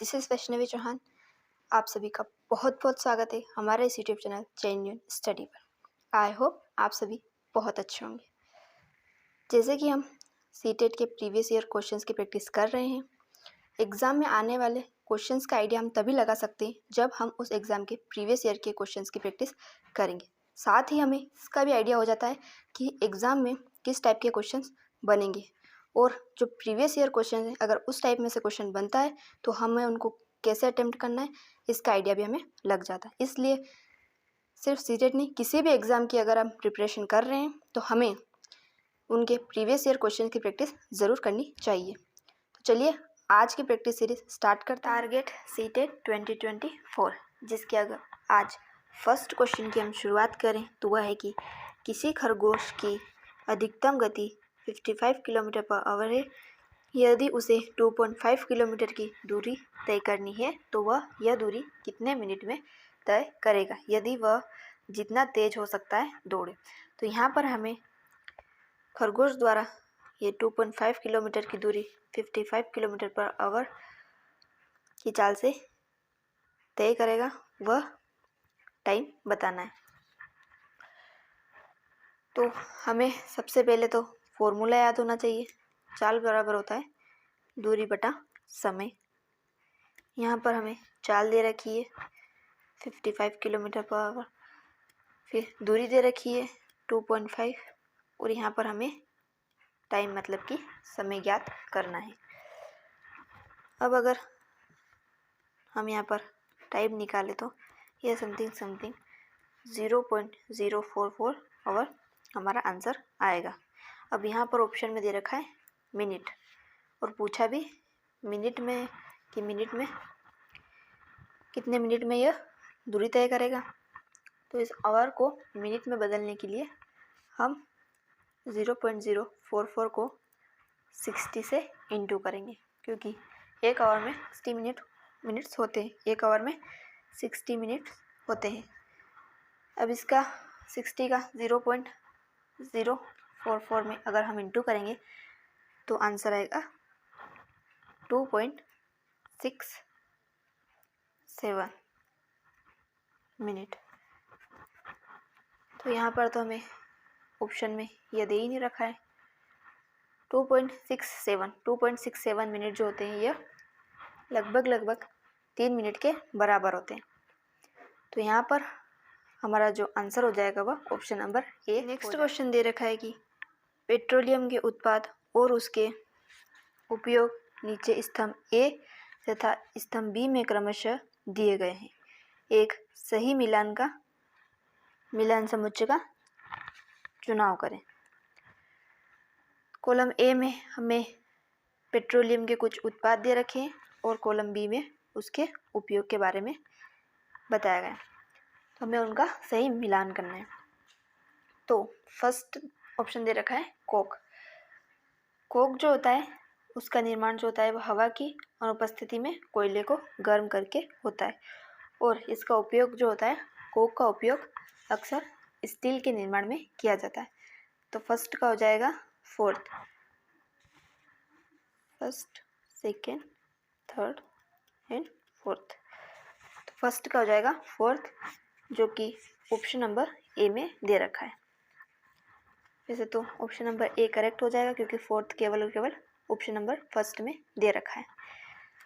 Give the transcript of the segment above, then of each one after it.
This is Vaishnavi Chauhan. आप सभी का बहुत बहुत स्वागत है हमारे इस यूट्यूब चैनल जेन्युइन स्टडी पर। आई होप आप सभी बहुत अच्छे होंगे। जैसे कि हम सीटेट के प्रीवियस ईयर क्वेश्चंस की प्रैक्टिस कर रहे हैं, एग्ज़ाम में आने वाले क्वेश्चंस का आइडिया हम तभी लगा सकते हैं जब हम उस एग्ज़ाम के प्रीवियस ईयर के क्वेश्चंस की प्रैक्टिस करेंगे। साथ ही हमें इसका भी आइडिया हो जाता है कि एग्ज़ाम में किस टाइप के क्वेश्चंस बनेंगे, और जो प्रीवियस ईयर क्वेश्चन है अगर उस टाइप में से क्वेश्चन बनता है तो हमें उनको कैसे अटेम्प्ट करना है इसका आइडिया भी हमें लग जाता है। इसलिए सिर्फ सीटेट नहीं, किसी भी एग्ज़ाम की अगर हम प्रिपरेशन कर रहे हैं तो हमें उनके प्रीवियस ईयर क्वेश्चन की प्रैक्टिस ज़रूर करनी चाहिए। तो चलिए आज की प्रैक्टिस सीरीज स्टार्ट करते हैं। टारगेट सीटेट 2024, जिसके अगर आज फर्स्ट क्वेश्चन की हम शुरुआत करें तो वह है कि किसी खरगोश की अधिकतम गति 55 किलोमीटर पर आवर है। यदि उसे 2.5 किलोमीटर की दूरी तय करनी है तो वह यह दूरी कितने मिनट में तय करेगा, यदि वह जितना तेज हो सकता है दौड़े। तो यहाँ पर हमें खरगोश द्वारा ये 2.5 किलोमीटर की दूरी 55 किलोमीटर पर आवर की चाल से तय करेगा, वह टाइम बताना है। तो हमें सबसे पहले तो फॉर्मूला याद होना चाहिए। चाल बराबर होता है दूरी बटा समय। यहाँ पर हमें चाल दे रखी है 55 किलोमीटर पर आवर, फिर दूरी दे रखी है 2.5, और यहाँ पर हमें टाइम मतलब कि समय ज्ञात करना है। अब अगर हम यहाँ पर टाइम निकालें तो यह समथिंग 0.044 आवर हमारा आंसर आएगा। अब यहाँ पर ऑप्शन में दे रखा है मिनट, और पूछा भी मिनट में कि मिनट में कितने मिनट में यह दूरी तय करेगा। तो इस आवर को मिनट में बदलने के लिए हम 0.044 को 60 से इंटू करेंगे, क्योंकि एक आवर में 60 मिनट्स होते हैं, एक आवर में 60 मिनट्स होते हैं। अब इसका 60 का 0.044 में अगर हम इंटू करेंगे तो आंसर आएगा 2.67 मिनट। तो यहाँ पर तो हमें ऑप्शन में यह दे ही नहीं रखा है। 2.67 मिनट जो होते हैं यह लगभग 3 मिनट के बराबर होते हैं। तो यहाँ पर हमारा जो आंसर हो जाएगा वह option number A. Next question दे रखा है कि पेट्रोलियम के उत्पाद और उसके उपयोग नीचे स्तंभ ए तथा स्तंभ बी में क्रमशः दिए गए हैं। एक सही मिलान समुच्चय का चुनाव करें। कॉलम ए में हमें पेट्रोलियम के कुछ उत्पाद दे रखे हैं और कॉलम बी में उसके उपयोग के बारे में बताया गया है, तो हमें उनका सही मिलान करना है। तो फर्स्ट ऑप्शन दे रखा है कोक। कोक जो होता है उसका निर्माण जो होता है वह हवा की अनुपस्थिति में कोयले को गर्म करके होता है, और इसका उपयोग जो होता है, कोक का उपयोग अक्सर स्टील के निर्माण में किया जाता है। तो फर्स्ट का हो जाएगा first, second, third and fourth. तो फर्स्ट का हो जाएगा फोर्थ, जो कि ऑप्शन नंबर ए में दे रखा है। वैसे तो ऑप्शन नंबर ए करेक्ट हो जाएगा क्योंकि फोर्थ केवल और केवल ऑप्शन नंबर फर्स्ट में दे रखा है,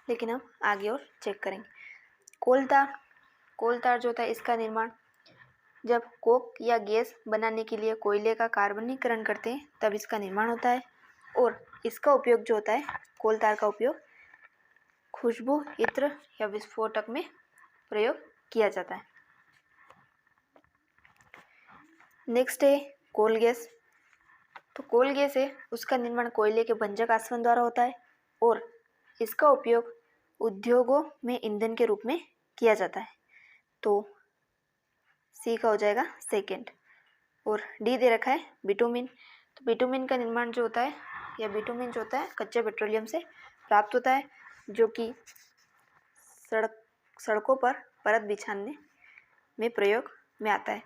लेकिन हम आगे और चेक करेंगे। कोलतार जो होता है इसका निर्माण जब कोक या गैस बनाने के लिए कोयले का कार्बनीकरण करते हैं तब इसका निर्माण होता है, और इसका उपयोग जो होता है, कोलतार का उपयोग खुशबू, इत्र या विस्फोटक में प्रयोग किया जाता है। नेक्स्ट है कोल गैस। तो कोल गैस है उसका निर्माण कोयले के भंजक आसवन द्वारा होता है, और इसका उपयोग उद्योगों में ईंधन के रूप में किया जाता है। तो सी का हो जाएगा सेकेंड, और डी दे रखा है बिटुमिन। तो बिटुमिन का निर्माण जो होता है, या बिटुमिन जो होता है कच्चे पेट्रोलियम से प्राप्त होता है, जो कि सड़कों पर परत बिछाने में प्रयोग में आता है।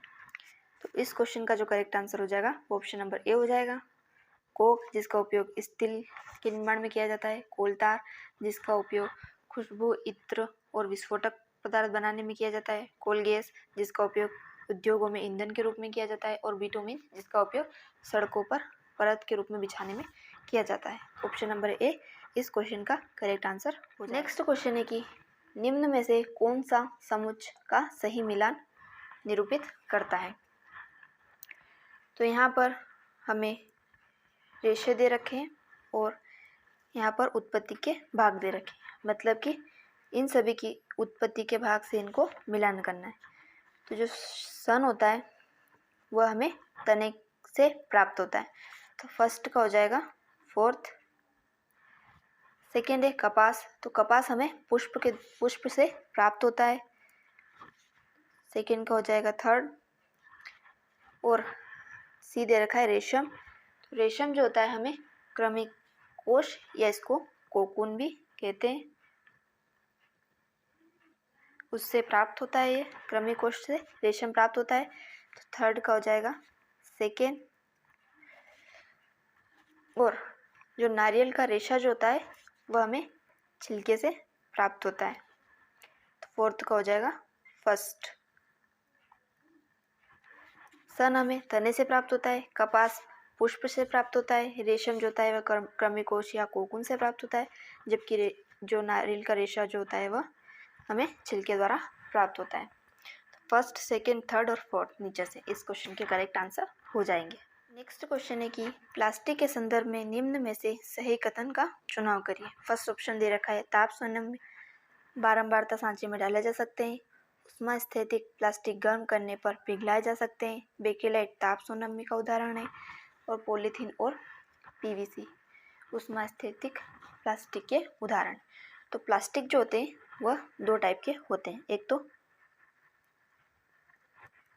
तो इस क्वेश्चन का जो करेक्ट आंसर हो जाएगा वो ऑप्शन नंबर ए हो जाएगा। कोक जिसका उपयोग स्टील के निर्माण में किया जाता है, कोलतार जिसका उपयोग खुशबू, इत्र और विस्फोटक पदार्थ बनाने में किया जाता है। कोल गैस, जिसका उपयोग उद्योगों में ईंधन के रूप में किया जाता है। और बिटुमिन, जिसका उपयोग सड़कों पर परत के रूप में बिछाने में किया जाता है। ऑप्शन नंबर ए इस क्वेश्चन का करेक्ट आंसर हो जाएगा। नेक्स्ट क्वेश्चन है कि निम्न में से कौन सा समुच्चय का सही मिलान निरूपित करता है। तो यहाँ पर हमें रेशे दे रखे हैं और यहाँ पर उत्पत्ति के भाग दे रखे हैं, मतलब कि इन सभी की उत्पत्ति के भाग से इनको मिलान करना है। तो जो सन होता है वह हमें तने से प्राप्त होता है। तो फर्स्ट का हो जाएगा फोर्थ। सेकेंड है कपास, तो कपास हमें पुष्प से प्राप्त होता है। सेकेंड का हो जाएगा थर्ड। और सी दे रखा है रेशम, तो रेशम जो होता है हमें क्रमिक कोश या इसको कोकून भी कहते हैं, उससे प्राप्त होता है। ये क्रमिक कोश से रेशम प्राप्त होता है। तो थर्ड का हो जाएगा सेकेंड। और जो नारियल का रेशा जो होता है वह हमें छिलके से प्राप्त होता है। तो फोर्थ का हो जाएगा फर्स्ट। सन हमें तने से प्राप्त होता है, कपास पुष्प से प्राप्त होता है, रेशम जो होता है वह क्रमिकोश या कोकून से प्राप्त होता है, जबकि जो नारियल का रेशा जो होता है वह हमें छिलके द्वारा प्राप्त होता है। तो फर्स्ट, सेकेंड, थर्ड और फोर्थ नीचे से इस क्वेश्चन के करेक्ट आंसर हो जाएंगे। नेक्स्ट क्वेश्चन है कि प्लास्टिक के संदर्भ में निम्न में से सही कथन का चुनाव करिए। फर्स्ट ऑप्शन दे रखा है ताप संयम बारंबारता सांचे में डाले जा सकते हैं। उष्मा स्थितिक प्लास्टिक गर्म करने पर पिघलाए जा सकते हैं। बेकेलाइट ताप सोनमी का उदाहरण है। और पॉलीथीन और पीवीसी उष्मा स्थितिक प्लास्टिक के उदाहरण। तो प्लास्टिक जो होते हैं वह दो टाइप के होते हैं, एक तो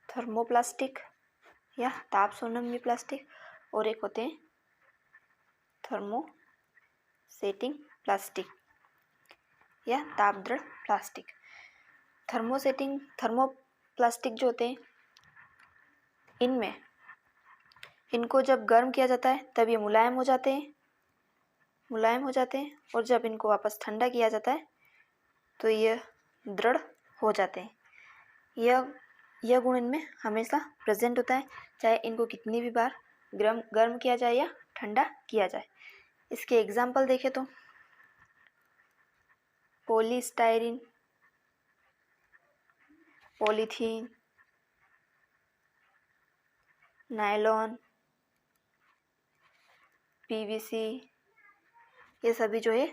थर्मोप्लास्टिक या ताप सोनमी प्लास्टिक और एक होते हैं थर्मोसेटिंग प्लास्टिक या ताप दृढ़ प्लास्टिक। थर्मोप्लास्टिक जो होते हैं इनको जब गर्म किया जाता है तब ये मुलायम हो जाते हैं और जब इनको वापस ठंडा किया जाता है तो ये दृढ़ हो जाते हैं। यह गुण इनमें हमेशा प्रेजेंट होता है, चाहे इनको कितनी भी बार गर्म किया जाए या ठंडा किया जाए। इसके एग्जाम्पल देखें तो पॉलीस्टायरीन, पॉलीथीन, नायलॉन, पीवीसी, ये सभी जो है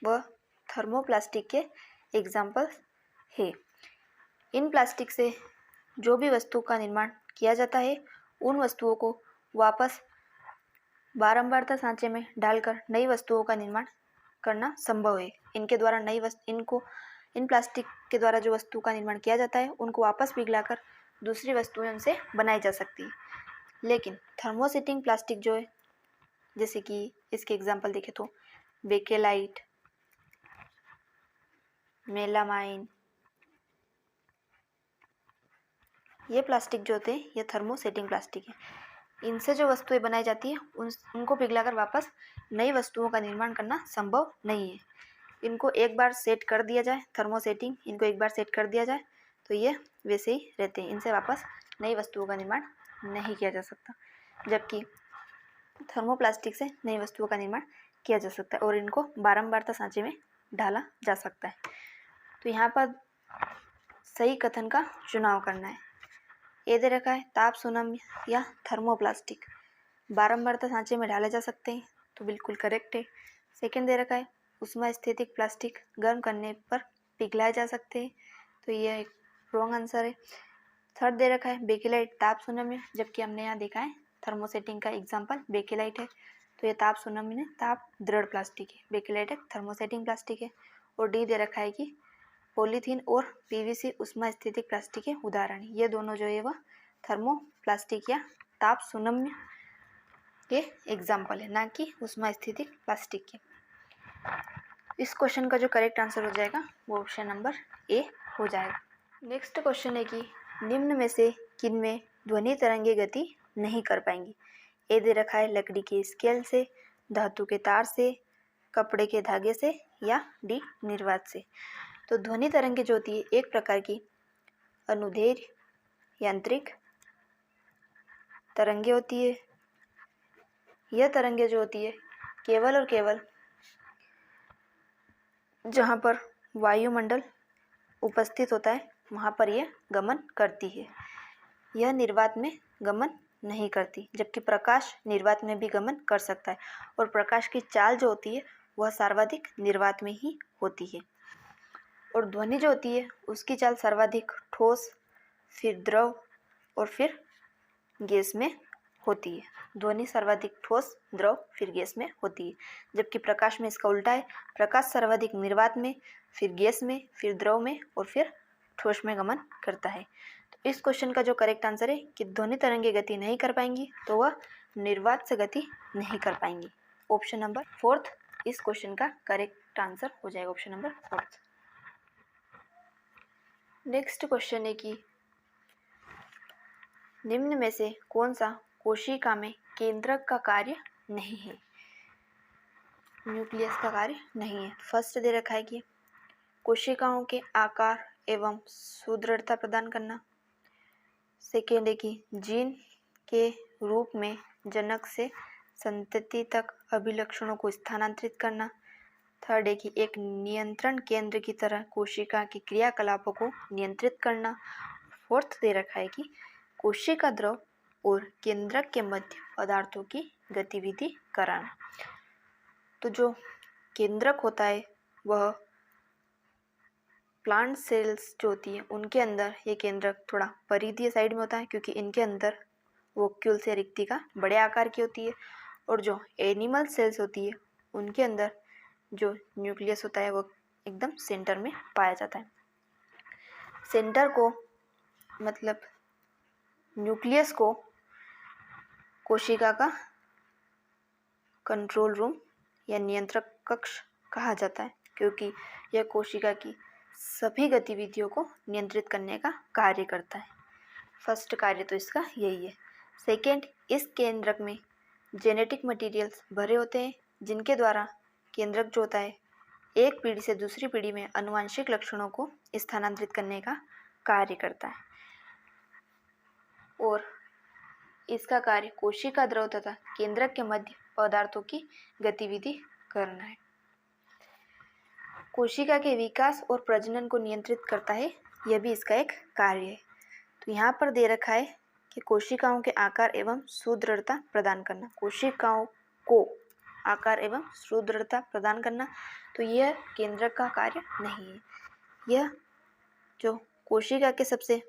वह थर्मोप्लास्टिक के एग्जाम्पल्स है। इन प्लास्टिक से जो भी वस्तु का निर्माण किया जाता है उन वस्तुओं को वापस बारंबारता सांचे में डालकर नई वस्तुओं का निर्माण करना संभव है। इनके द्वारा इन प्लास्टिक के द्वारा जो वस्तु का निर्माण किया जाता है उनको वापस पिघलाकर दूसरी वस्तुएं उनसे बनाई जा सकती है। लेकिन थर्मोसेटिंग प्लास्टिक जो है, जैसे कि इसके एग्जाम्पल देखें तो बेकेलाइट, मेलामाइन, ये प्लास्टिक जो होते हैं ये थर्मोसेटिंग प्लास्टिक है। इनसे जो वस्तुएं बनाई जाती है उनको पिघलाकर वापस नई वस्तुओं का निर्माण करना संभव नहीं है। इनको एक बार सेट कर दिया जाए, थर्मोसेटिंग इनको एक बार सेट कर दिया जाए तो ये वैसे ही रहते हैं, इनसे वापस नई वस्तुओं का निर्माण नहीं किया जा सकता। जबकि थर्मोप्लास्टिक से नई वस्तुओं का निर्माण किया जा सकता है और इनको बारंबारता सांचे में डाला जा सकता है। तो यहाँ पर सही कथन का चुनाव करना है। ये दे रखा है ताप सोनम या थर्मोप्लास्टिक बारंबारता सांचे में डाले जा सकते हैं, तो बिल्कुल करेक्ट है। सेकेंड दे रखा है उष्मा स्थितिक प्लास्टिक गर्म करने पर पिघलाए जा सकते हैं, तो ये एक रॉन्ग आंसर है। थर्ड दे रखा है बेकेलाइट ताप सोनम, जबकि हमने यहाँ देखा है थर्मोसेटिंग का एग्जाम्पल बेकेलाइट है, तो ये ताप सोनम में ताप दृढ़ प्लास्टिक है, बेकेलाइट एक थर्मोसेटिंग प्लास्टिक है। और डी दे रखा है कि पॉलीथीन और पीवीसी उष्मा स्थितिक प्लास्टिक के उदाहरण, ये दोनों जो है वह थर्मोप्लास्टिक या ताप सुनम्य के एग्जाम्पल है, ना कि उष्मा स्थितिक प्लास्टिक के। इस क्वेश्चन का जो करेक्ट आंसर हो जाएगा वो ऑप्शन नंबर ए हो जाएगा। नेक्स्ट क्वेश्चन है कि निम्न में से किनमें ध्वनि तरंगे गति नहीं कर पाएंगी। ए दे रखा है लकड़ी के स्केल से, धातु के तार से, कपड़े के धागे से या डी निर्वात से। तो ध्वनि तरंगे जो होती है एक प्रकार की अनुदैर्घ्य यांत्रिक तरंगे होती है। यह तरंगे जो होती है केवल और केवल जहाँ पर वायुमंडल उपस्थित होता है वहाँ पर यह गमन करती है। यह निर्वात में गमन नहीं करती, जबकि प्रकाश निर्वात में भी गमन कर सकता है और प्रकाश की चाल जो होती है वह सर्वाधिक निर्वात में ही होती है। और ध्वनि जो होती है उसकी चाल सर्वाधिक ठोस, फिर द्रव और फिर गैस में होती है। ध्वनि सर्वाधिक ठोस, द्रव फिर गैस में होती है, जबकि प्रकाश में इसका उल्टा है। प्रकाश सर्वाधिक निर्वात में, फिर गैस में, फिर द्रव में और फिर ठोस में गमन करता है। तो इस क्वेश्चन का जो करेक्ट आंसर है कि ध्वनि तरंगे गति नहीं कर पाएंगी तो वह निर्वात से गति नहीं कर पाएंगी। ऑप्शन नंबर 4 इस क्वेश्चन का करेक्ट आंसर हो जाएगा, ऑप्शन नंबर 4। नेक्स्ट क्वेश्चन है कि निम्न में से कौन सा कोशिका में केंद्रक का कार्य नहीं है, न्यूक्लियस का कार्य नहीं है। फर्स्ट दे रखा है कि कोशिकाओं के आकार एवं सुदृढ़ता प्रदान करना। सेकेंड है कि जीन के रूप में जनक से संतति तक अभिलक्षणों को स्थानांतरित करना। थर्ड है कि एक नियंत्रण केंद्र की तरह कोशिका की क्रियाकलापों को नियंत्रित करना। फोर्थ दे रखा है कि कोशिका द्रव और केंद्रक के मध्य पदार्थों की गतिविधि कराना। तो जो केंद्रक होता है वह प्लांट सेल्स जो होती है उनके अंदर ये केंद्रक थोड़ा परिधीय साइड में होता है, क्योंकि इनके अंदर वोक्यूल से रिक्तिका बड़े आकार की होती है। और जो एनिमल सेल्स होती है उनके अंदर जो न्यूक्लियस होता है वो एकदम सेंटर में पाया जाता है। सेंटर को मतलब न्यूक्लियस को कोशिका का कंट्रोल रूम या नियंत्रक कक्ष कहा जाता है, क्योंकि यह कोशिका की सभी गतिविधियों को नियंत्रित करने का कार्य करता है। फर्स्ट कार्य तो इसका यही है। सेकेंड, इस केंद्रक में जेनेटिक मटेरियल्स भरे होते हैं, जिनके द्वारा केंद्रक जो होता है एक पीढ़ी से दूसरी पीढ़ी में आनुवंशिक लक्षणों को स्थानांतरित करने का कार्य करता है। और इसका कार्य कोशिका द्रव तथा केंद्रक के मध्य पदार्थों की गतिविधि करना है। कोशिका के विकास और प्रजनन को नियंत्रित करता है, यह भी इसका एक कार्य है। तो यहाँ पर दे रखा है कि कोशिकाओं के आकार एवं सुदृढ़ता प्रदान करना। कोशिकाओं को आकार एवं सुदृढ़ता प्रदान करना, तो यह केंद्रक का कार्य नहीं है। यह जो कोशिका के सबसे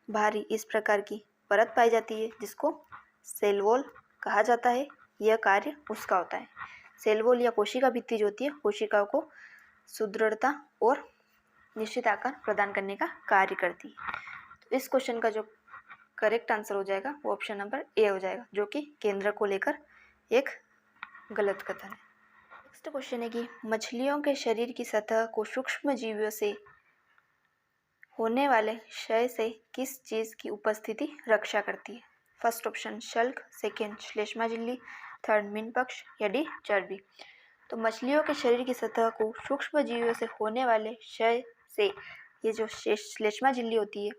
भारी इस प्रकार की परत पाई जाती है जिसको सेल वॉल कहा जाता है, यह कार्य उसका होता है। सेल वॉल या कोशिका भित्ति जो होती है कोशिकाओं को सुदृढ़ता और निश्चित आकार प्रदान करने का कार्य करती है। तो इस क्वेश्चन का जो करेक्ट आंसर हो जाएगा वो ऑप्शन नंबर ए हो जाएगा, जो कि केंद्र को लेकर एक गलत कथन है। नेक्स्ट क्वेश्चन है कि मछलियों के शरीर की सतह को सूक्ष्म जीवियों से होने वाले क्षय से किस चीज़ की उपस्थिति रक्षा करती है। फर्स्ट ऑप्शन शल्क, सेकेंड श्लेष्मा झिल्ली, थर्ड मीनपक्ष या डी चर्बी। तो मछलियों के शरीर की सतह को सूक्ष्म जीवियों से होने वाले क्षय से, ये जो श्लेष्मा झिल्ली होती है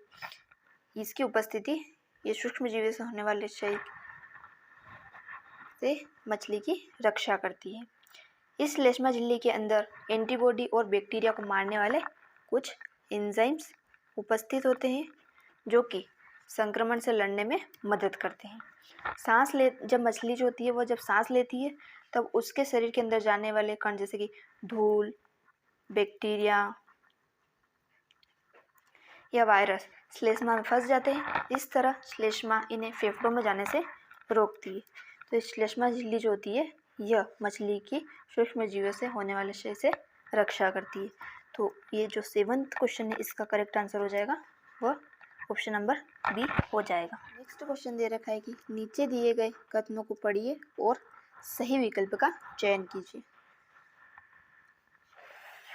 इसकी उपस्थिति, ये सूक्ष्म जीवियों से होने वाले क्षय से मछली की रक्षा करती है। इस श्लेष्मा झिल्ली के अंदर एंटीबॉडी और बैक्टीरिया को मारने वाले कुछ एंजाइम्स उपस्थित होते हैं जो कि संक्रमण से लड़ने में मदद करते हैं। जब मछली जो होती है वो जब सांस लेती है तब उसके शरीर के अंदर जाने वाले कण जैसे कि धूल, बैक्टीरिया या वायरस श्लेष्मा में फंस जाते हैं। इस तरह श्लेष्मा इन्हें फेफड़ों में जाने से रोकती है। तो इस श्लेष्मा झिल्ली जो होती है यह मछली की सूक्ष्म जीवों से होने वाले क्षय से रक्षा करती है। तो ये जो 7th क्वेश्चन है इसका करेक्ट आंसर हो जाएगा वह ऑप्शन नंबर बी हो जाएगा। नेक्स्ट क्वेश्चन दे रखा है कि नीचे दिए गए कथनों को पढ़िए और सही विकल्प का चयन कीजिए।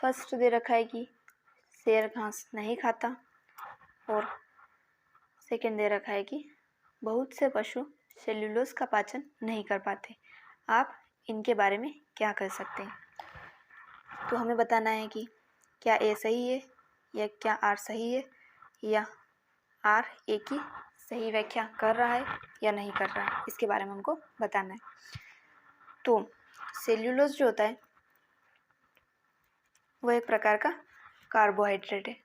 फर्स्ट दे रखा है कि शेर घास नहीं खाता, और सेकंड दे रखा है कि बहुत से पशु सेल्यूलोज का पाचन नहीं कर पाते। आप इनके बारे में क्या कह सकते हैं। तो हमें बताना है कि क्या ए सही है या क्या आर सही है, या आर ए की सही व्याख्या कर रहा है या नहीं कर रहा है, इसके बारे में हमको बताना है। तो सेल्यूलोज जो होता है वह एक प्रकार का कार्बोहाइड्रेट है।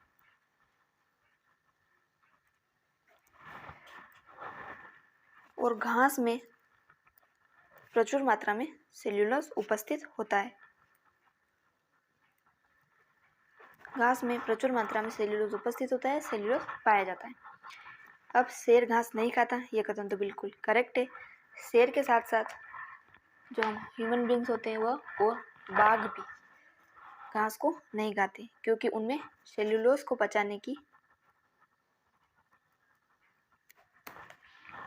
और घास में प्रचुर मात्रा में सेल्यूलोज उपस्थित होता है। घास में प्रचुर मात्रा में सेल्यूलोज उपस्थित होता है, सेल्यूलोज पाया जाता है। अब शेर घास नहीं खाता, यह कथन तो बिल्कुल करेक्ट है। शेर के साथ साथ जो हम ह्यूमन बींग्स होते हैं वह और बाघ भी घास को नहीं खाते, क्योंकि उनमें सेल्यूलोज को पचाने की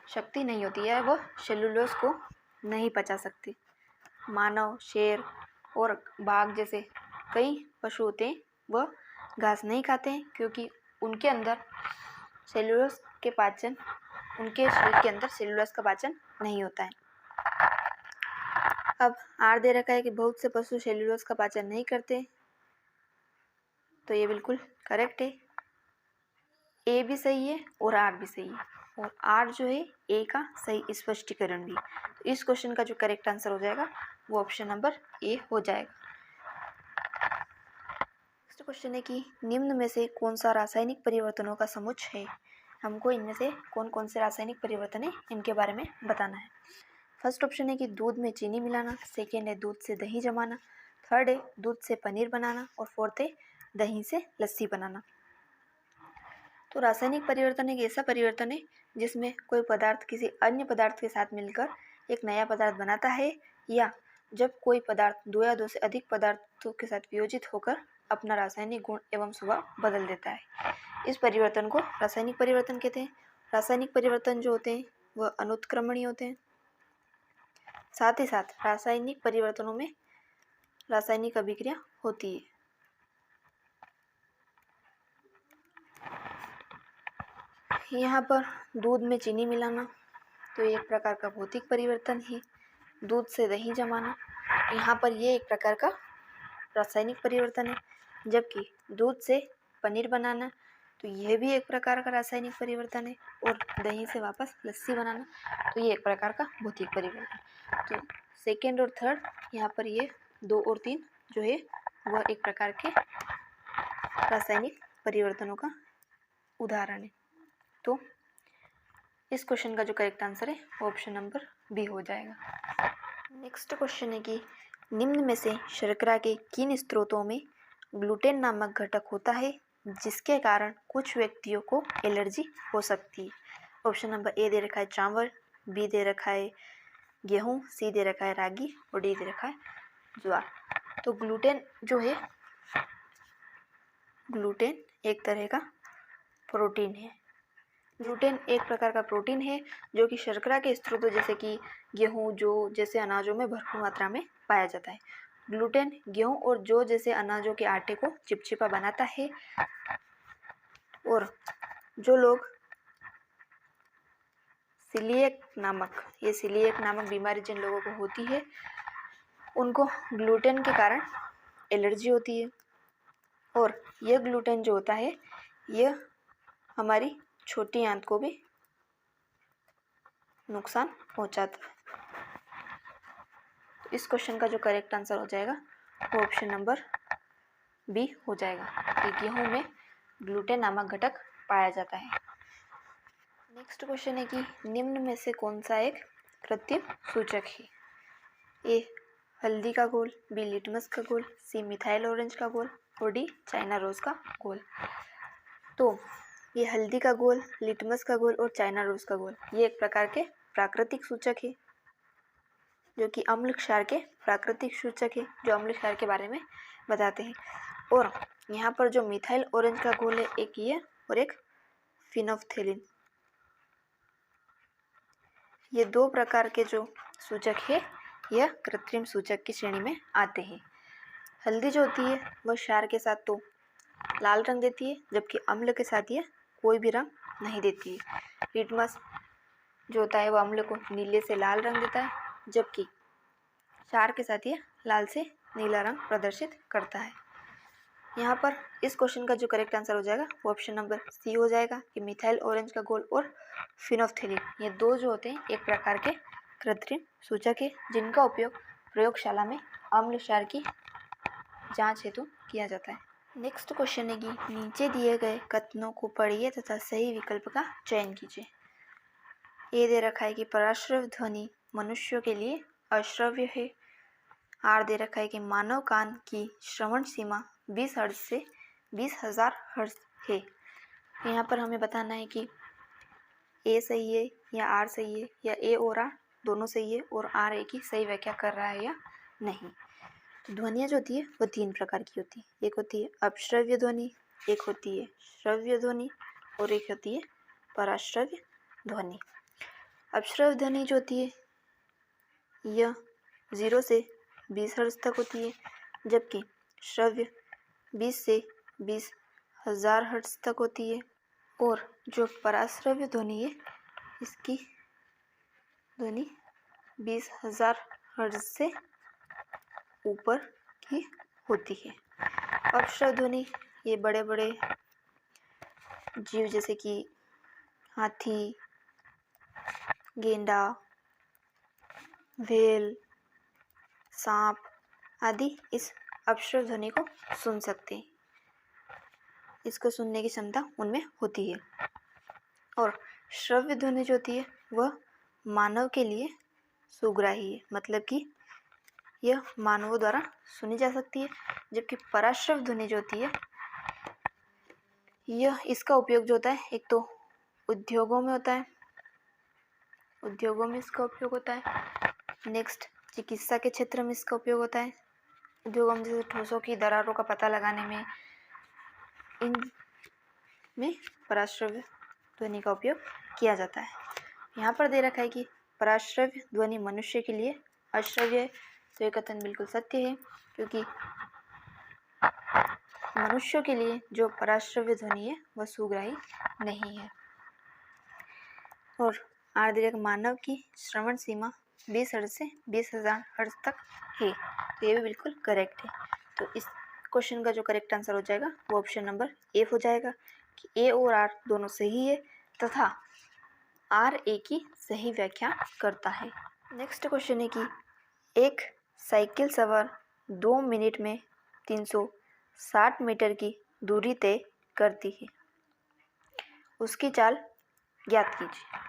शक्ति नहीं होती है, वह सेल्यूलोज को नहीं पचा सकते। मानव, शेर और बाघ जैसे कई पशु होते हैं वह घास नहीं खाते हैं, क्योंकि उनके अंदर सेल्यूलोज के पाचन, उनके शरीर के अंदर सेल्यूलोज का पाचन नहीं होता है। अब आर दे रखा है कि बहुत से पशु सेल्यूलोज का पाचन नहीं करते, तो ये बिल्कुल करेक्ट है। ए भी सही है और आर भी सही है, और आर जो है ए का सही स्पष्टीकरण भी। तो इस क्वेश्चन का जो करेक्ट आंसर हो जाएगा वो ऑप्शन नंबर ए हो जाएगा। नेक्स्ट क्वेश्चन है कि निम्न में से कौन सा रासायनिक परिवर्तनों का समुच्चय है। हमको इनमें से कौन कौन से रासायनिक परिवर्तन है इनके बारे में बताना है। फर्स्ट ऑप्शन है कि दूध में चीनी मिलाना, सेकेंड है दूध से दही जमाना, थर्ड है दूध से पनीर बनाना, और फोर्थ है दही से लस्सी बनाना। तो रासायनिक परिवर्तन एक ऐसा परिवर्तन है जिसमें कोई पदार्थ किसी अन्य पदार्थ के साथ मिलकर एक नया पदार्थ बनाता है, या जब कोई पदार्थ दो या दो से अधिक पदार्थों के साथ वियोजित होकर अपना रासायनिक गुण एवं स्वभाव बदल देता है। इस परिवर्तन को रासायनिक परिवर्तन कहते हैं। रासायनिक परिवर्तन जो होते हैं वह अनुत्क्रमणीय होते हैं। साथ ही साथ रासायनिक परिवर्तनों में रासायनिक अभिक्रिया होती है। यहाँ पर दूध में चीनी मिलाना तो ये एक प्रकार का भौतिक परिवर्तन है। दूध से दही जमाना, यहाँ पर ये एक प्रकार का रासायनिक परिवर्तन है। जबकि दूध से पनीर बनाना तो यह भी एक प्रकार का रासायनिक परिवर्तन है। और दही से वापस लस्सी बनाना तो ये एक प्रकार का भौतिक परिवर्तन। तो सेकेंड और थर्ड यहाँ पर ये 2 और 3 जो है वह एक प्रकार के रासायनिक परिवर्तनों का उदाहरण है। तो इस क्वेश्चन का जो करेक्ट आंसर है वो ऑप्शन नंबर बी हो जाएगा। नेक्स्ट क्वेश्चन है कि निम्न में से शर्करा के किन स्रोतों में ग्लूटेन नामक घटक होता है जिसके कारण कुछ व्यक्तियों को एलर्जी हो सकती है। ऑप्शन नंबर ए दे रखा है चावल, बी दे रखा है गेहूँ, सी दे रखा है रागी, और डी दे रखा है ज्वार। तो ग्लूटेन जो है, ग्लूटेन एक तरह का प्रोटीन है। ग्लूटेन एक प्रकार का प्रोटीन है जो कि शर्करा के स्रोतों जैसे कि गेहूँ, जौ जैसे अनाजों में भरपूर मात्रा में पाया जाता है। ग्लूटेन गेहूँ और जौ जैसे अनाजों के आटे को चिपचिपा बनाता है, और जो लोग सीलिएक नामक बीमारी जिन लोगों को होती है उनको ग्लूटेन के कारण एलर्जी होती है। और यह ग्लूटेन जो होता है यह हमारी छोटी आंत को भी नुकसान पहुंचाता है। तो इस क्वेश्चन का जो करेक्ट आंसर हो जाएगा वो ऑप्शन नंबर बी हो जाएगा कि गेहूं में ग्लूटेन नामक घटक पाया जाता है। नेक्स्ट क्वेश्चन है कि निम्न में से कौन सा एक कृत्रिम सूचक है। ए हल्दी का घोल, बी लिटमस का घोल, सी मिथाइल ऑरेंज का घोल, और डी चाइना रोज का घोल। तो ये हल्दी का घोल, लिटमस का घोल और चाइना रोज का घोल ये एक प्रकार के प्राकृतिक सूचक है जो कि अम्ल क्षार के प्राकृतिक सूचक है जो अम्ल क्षार के बारे में बताते हैं। और यहाँ पर जो मिथाइल ऑरेंज का घोल है एक ये और एक फिनोफ्थेलिन, ये 2 प्रकार के जो सूचक है यह कृत्रिम सूचक की श्रेणी में आते हैं। हल्दी जो होती है वह क्षार के साथ तो लाल रंग देती है, जबकि अम्ल के साथ यह कोई भी रंग नहीं देती है। लिटमस जो होता है वह अम्ल को नीले से लाल रंग देता है, जबकि क्षार के साथ यह लाल से नीला रंग प्रदर्शित करता है। यहाँ पर इस क्वेश्चन का जो करेक्ट आंसर हो जाएगा वो ऑप्शन नंबर सी हो जाएगा कि मिथाइल ऑरेंज का घोल और फिनोफ्थेलिन, ये दो जो होते हैं एक प्रकार के कृत्रिम सूचक है जिनका उपयोग प्रयोगशाला में अम्ल क्षार की जांच हेतु किया जाता है। नेक्स्ट क्वेश्चन है कि नीचे दिए गए कथनों को पढ़िए तथा सही विकल्प का चयन कीजिए। ये दे रखा है कि पराश्रव्य ध्वनि मनुष्यों के लिए अश्रव्य है। आर दे रखा है कि मानव कान की श्रवण सीमा 20 हर्ट्ज से 20,000 हर्ट्ज है। यहाँ पर हमें बताना है कि ए सही है या आर सही है या ए और आर दोनों सही है और आर ए की सही व्याख्या कर रहा है या नहीं। तो ध्वनियाँ जो होती है वो 3 प्रकार की होती है। एक होती है अपश्रव्य ध्वनि, एक होती है श्रव्य ध्वनि और एक होती है पराश्रव्य ध्वनि। अपश्रव्य ध्वनि जो होती है यह 0 से 20 हर्ट्ज तक होती है, जबकि श्रव्य 20 से 20,000 हर्ट्ज तक होती है और जो पराश्रव्य ध्वनि है इसकी ध्वनि 20,000 हर्ट्ज से ऊपर की होती है। अपश्रव्य ध्वनि ये बड़े बड़े जीव जैसे कि हाथी, गेंडा, व्हेल, सांप आदि इस अपश्रव्य ध्वनि को सुन सकते हैं। इसको सुनने की क्षमता उनमें होती है। और श्रव्य ध्वनि जो होती है वह मानव के लिए सुग्राही है, मतलब कि यह मानवों द्वारा सुनी जा सकती है, जबकि पराश्रव्य ध्वनि जो होती है यह इसका उपयोग जो होता है एक तो उद्योगों में होता है, उद्योगों में इसका उपयोग होता है। नेक्स्ट चिकित्सा के क्षेत्र में इसका उपयोग होता है, उद्योगों में जैसे ठोसों की दरारों का पता लगाने में इनमें पराश्रव्य ध्वनि का उपयोग किया जाता है। यहाँ पर दे रखा है कि पराश्रव्य ध्वनि मनुष्य के लिए अश्रव्य है, तो ये कथन बिल्कुल सत्य है क्योंकि मनुष्यों के लिए जो पराश्रव्य ध्वनि है वह सुग्राही नहीं है। और आर्द्रक मानव की श्रवण सीमा 20 हर्ट्ज से 20,000 हर्ट्ज तक है, तो ये भी बिल्कुल करेक्ट है। तो इस क्वेश्चन का जो करेक्ट आंसर हो जाएगा वो ऑप्शन नंबर ए हो जाएगा कि ए और आर दोनों सही है तथा आर ए की सही व्याख्या करता है। नेक्स्ट क्वेश्चन है कि एक साइकिल सवार 2 मिनट में 360 मीटर की दूरी तय करती है, उसकी चाल ज्ञात कीजिए।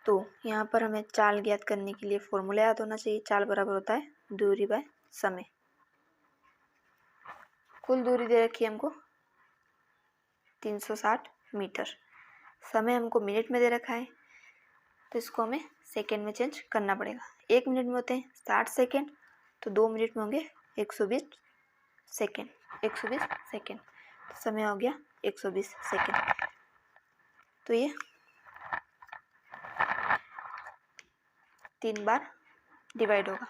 तो यहाँ पर हमें चाल ज्ञात करने के लिए फॉर्मूला याद होना चाहिए। चाल बराबर होता है दूरी बाय समय। कुल दूरी दे रखी है हमको 360 मीटर, समय हमको मिनट में दे रखा है, तो इसको हमें सेकेंड में चेंज करना पड़ेगा। 1 मिनट में होते हैं 60 सेकेंड, तो 2 मिनट में होंगे 120 सेकेंड। 120 सेकेंड, तो समय हो गया 120 सेकेंड। तो ये 3 बार डिवाइड होगा।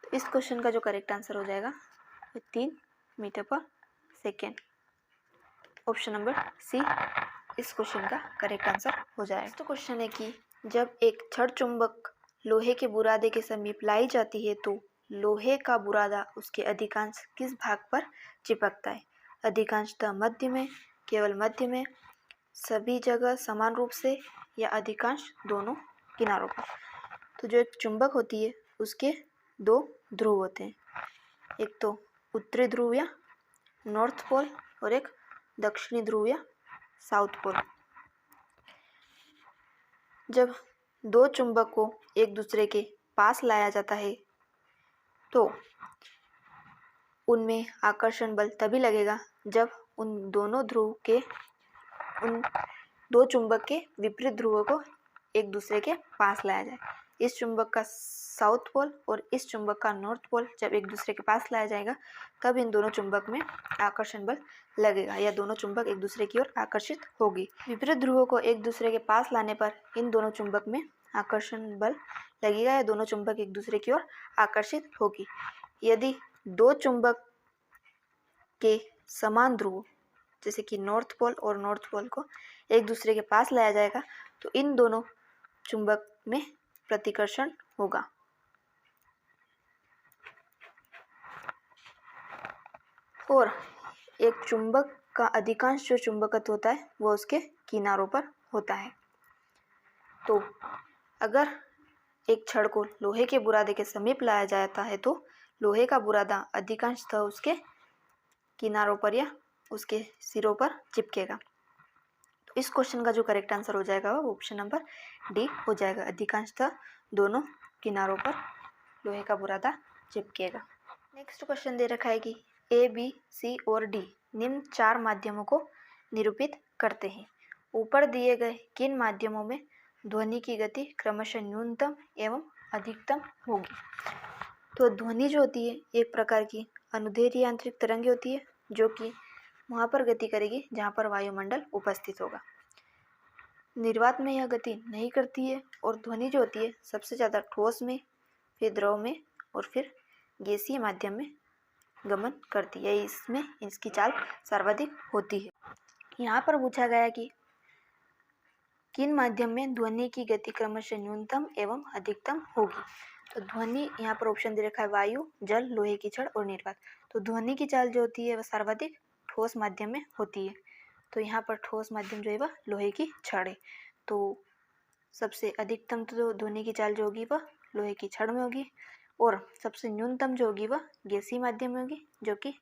तो इस क्वेश्चन का जो करेक्ट आंसर हो जाएगा वो 3 मीटर पर सेकेंड। ऑप्शन नंबर सी इस क्वेश्चन का करेक्ट आंसर हो जाएगा। तो क्वेश्चन है कि जब एक छड़ चुंबक लोहे के बुरादे के समीप लाई जाती है तो लोहे का बुरादा उसके अधिकांश किस भाग पर चिपकता है? अधिकांशतः मध्य में, केवल मध्य में, सभी जगह समान रूप से या अधिकांश दोनों किनारों पर। तो जो एक चुंबक होती है उसके 2 ध्रुव होते हैं, एक तो उत्तरी ध्रुव या नॉर्थ पोल और एक दक्षिणी ध्रुव या साउथ पोल। जब 2 चुंबक को एक दूसरे के पास लाया जाता है तो उनमें आकर्षण बल तभी लगेगा जब उन 2 चुंबक के विपरीत ध्रुवों को एक दूसरे के पास लाया जाए। इस चुंबक का साउथ पोल और इस चुंबक का नॉर्थ पोल जब एक दूसरे के पास लाया जाएगा तब इन दोनों चुंबक में आकर्षण बल लगेगा या दोनों चुंबक एक दूसरे की ओर आकर्षित होगी। विपरीत ध्रुवों को एक दूसरे के पास लाने पर इन दोनों चुंबक में आकर्षण बल लगेगा या दोनों चुंबक एक दूसरे की ओर आकर्षित होगी। यदि 2 चुंबक के समान ध्रुव जैसे कि नॉर्थ पोल और नॉर्थ पोल को एक दूसरे के पास लाया जाएगा तो इन दोनों चुंबक में प्रतिकर्षण होगा। और एक चुंबक का अधिकांश जो चुंबकत्व होता है वो उसके किनारों पर होता है। तो अगर एक छड़ को लोहे के बुरादे के समीप लाया जाता है तो लोहे का बुरादा अधिकांशतः उसके किनारों पर या उसके सिरों पर चिपकेगा। तो इस क्वेश्चन का जो करेक्ट आंसर हो जाएगा वो ऑप्शन नंबर डी हो जाएगा। अधिकांशतः दोनों किनारों पर लोहे का बुरादा चिपकेगा। नेक्स्ट क्वेश्चन दे रखा है कि ए, बी, सी और डी निम्न 4 माध्यमों को निरूपित करते हैं। ऊपर दिए गए किन माध्यमों में ध्वनि की गति क्रमशः न्यूनतम एवं अधिकतम होगी? तो ध्वनि जो होती है एक प्रकार की अनुदैर्ध्य यांत्रिक तरंग होती है जो कि वहाँ पर गति करेगी जहाँ पर वायुमंडल उपस्थित होगा। निर्वात में यह गति नहीं करती है और ध्वनि जो होती है सबसे ज़्यादा ठोस में, फिर द्रव में और फिर गैसीय माध्यम में गमन करती है। इसमें इसकी चाल सर्वाधिक होती है। यहाँ पर पूछा गया कि किन माध्यम में ध्वनि की गति क्रमशः न्यूनतम एवं अधिकतम होगी? तो ध्वनि यहाँ पर ऑप्शन दे रखा है वायु, जल, लोहे की छड़ और निर्वात। तो ध्वनि की चाल जो होती है वह सर्वाधिक ठोस माध्यम में होती है। तो यहाँ पर ठोस माध्यम जो है वह लोहे की छड़ है। तो सबसे अधिकतम तो ध्वनि की चाल जो होगी वह लोहे की छड़ में होगी और सबसे न्यूनतम जो होगी वह गैसीय माध्यम में होगी जो कि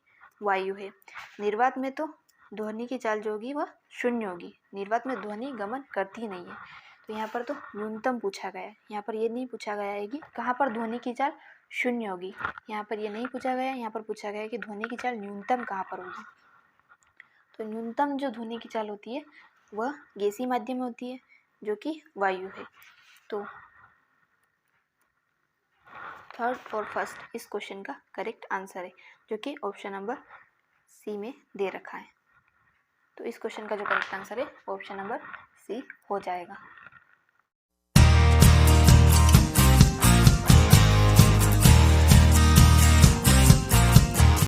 वायु है। निर्वात में तो ध्वनि की चाल जो होगी वह शून्य होगी। निर्वात में ध्वनि गमन करती नहीं है। तो यहाँ पर तो न्यूनतम पूछा गया है। यहाँ पर ये नहीं पूछा गया है कि कहाँ पर ध्वनि की चाल शून्य होगी। यहाँ पर ये नहीं पूछा गया है। यहाँ पर पूछा गया है कि ध्वनि की चाल न्यूनतम कहाँ पर होगी। तो न्यूनतम जो ध्वनि की चाल होती है वह गैसीय माध्यम में होती है जो कि वायु है। तो थर्ड और फर्स्ट इस क्वेश्चन का करेक्ट आंसर है जो कि ऑप्शन नंबर सी में दे रखा है। तो इस क्वेश्चन का जो करेक्ट आंसर है ऑप्शन नंबर सी हो जाएगा।